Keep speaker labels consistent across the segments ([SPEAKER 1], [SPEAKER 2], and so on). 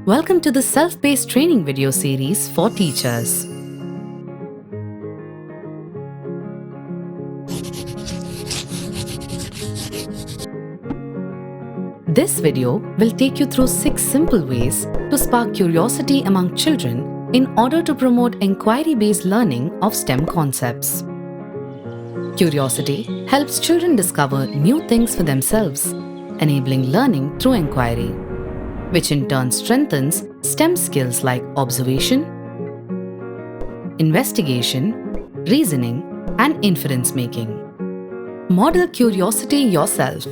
[SPEAKER 1] Welcome to the self-paced training video series for teachers. This video will take you through 6 simple ways to spark curiosity among children in order to promote inquiry-based learning of STEM concepts. Curiosity helps children discover new things for themselves, enabling learning through inquiry, which in turn strengthens STEM skills like observation, investigation, reasoning, and inference making. Model curiosity yourself.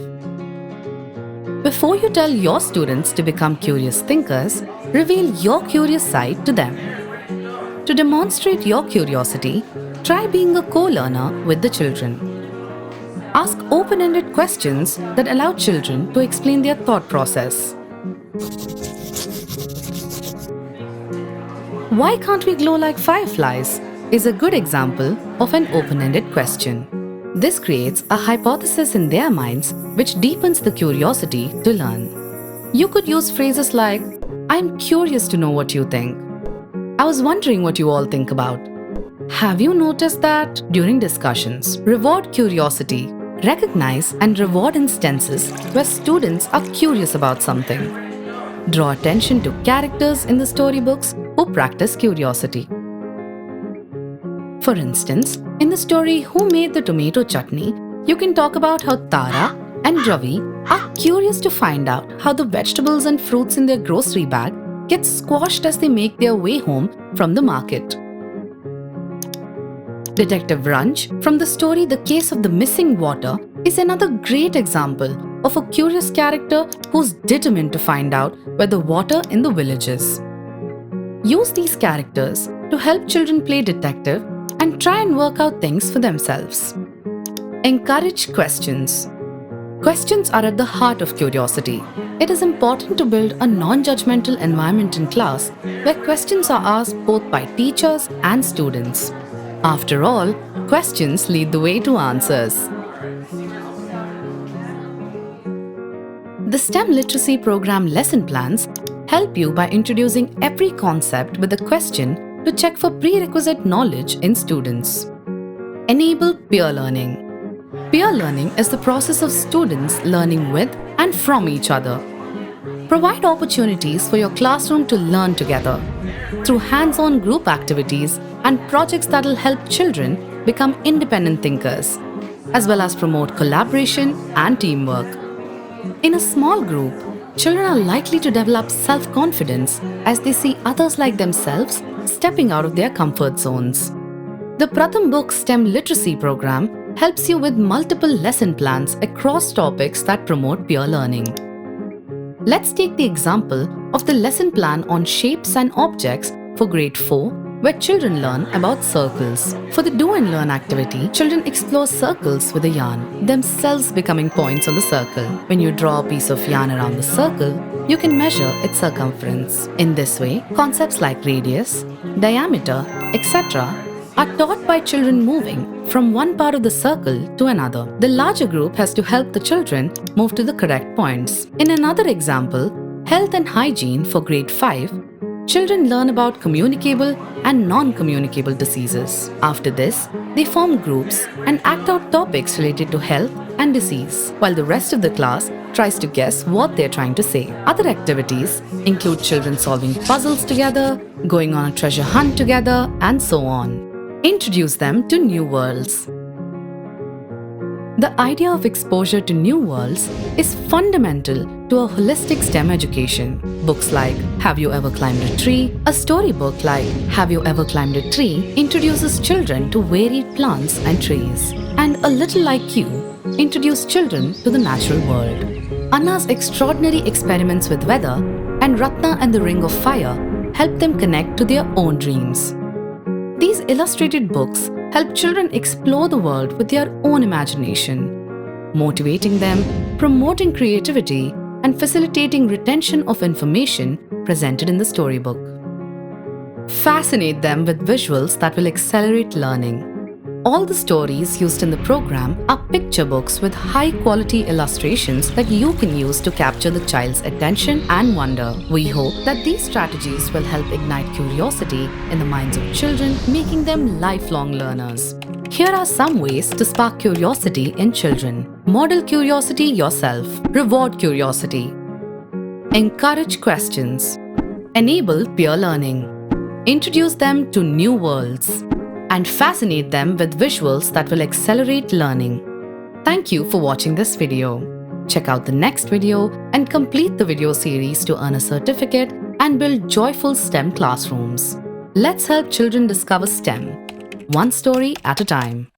[SPEAKER 1] Before you tell your students to become curious thinkers, reveal your curious side to them. To demonstrate your curiosity, try being a co-learner with the children. Ask open-ended questions that allow children to explain their thought process. Why can't we glow like fireflies? Is a good example of an open-ended question. This creates a hypothesis in their minds which deepens the curiosity to learn. You could use phrases like, "I'm curious to know what you think. I was wondering what you all think about. Have you noticed that?" During discussions, reward curiosity. Recognize and reward instances where students are curious about something. Draw attention to characters in the storybooks who practice curiosity. For instance, in the story Who Made the Tomato Chutney, you can talk about how Tara and Ravi are curious to find out how the vegetables and fruits in their grocery bag get squashed as they make their way home from the market. Detective Runch from the story The Case of the Missing Water is another great example of a curious character who's determined to find out where the water in the village is. Use these characters to help children play detective and try and work out things for themselves. Encourage questions. Questions are at the heart of curiosity. It is important to build a non-judgmental environment in class where questions are asked both by teachers and students. After all, questions lead the way to answers. The STEM literacy program lesson plans help you by introducing every concept with a question to check for prerequisite knowledge in students. Enable peer learning. Peer learning is the process of students learning with and from each other. Provide opportunities for your classroom to learn together through hands-on group activities and projects that will help children become independent thinkers, as well as promote collaboration and teamwork. In a small group, children are likely to develop self-confidence as they see others like themselves stepping out of their comfort zones. The Pratham Book STEM Literacy Program helps you with multiple lesson plans across topics that promote peer learning. Let's take the example of the lesson plan on shapes and objects for Grade 4, where children learn about circles. For the Do and Learn activity, children explore circles with a yarn, themselves becoming points on the circle. When you draw a piece of yarn around the circle, you can measure its circumference. In this way, concepts like radius, diameter, etc. are taught by children moving from one part of the circle to another. The larger group has to help the children move to the correct points. In another example, Health and Hygiene for Grade 5, children learn about communicable and non-communicable diseases. After this, they form groups and act out topics related to health and disease, while the rest of the class tries to guess what they're trying to say. Other activities include children solving puzzles together, going on a treasure hunt together, and so on. Introduce them to new worlds. The idea of exposure to new worlds is fundamental to a holistic STEM education. Books like Have You Ever Climbed a Tree? A storybook like Have You Ever Climbed a Tree? Introduces children to varied plants and trees. And A Little Like You introduce children to the natural world. Anna's extraordinary experiments with weather and Ratna and the Ring of Fire help them connect to their own dreams. These illustrated books help children explore the world with their own imagination, motivating them, promoting creativity, and facilitating retention of information presented in the storybook. Fascinate them with visuals that will accelerate learning. All the stories used in the program are picture books with high-quality illustrations that you can use to capture the child's attention and wonder. We hope that these strategies will help ignite curiosity in the minds of children, making them lifelong learners. Here are some ways to spark curiosity in children. Model curiosity yourself. Reward curiosity. Encourage questions. Enable peer learning. Introduce them to new worlds. And fascinate them with visuals that will accelerate learning. Thank you for watching this video. Check out the next video and complete the video series to earn a certificate and build joyful STEM classrooms. Let's help children discover STEM, one story at a time.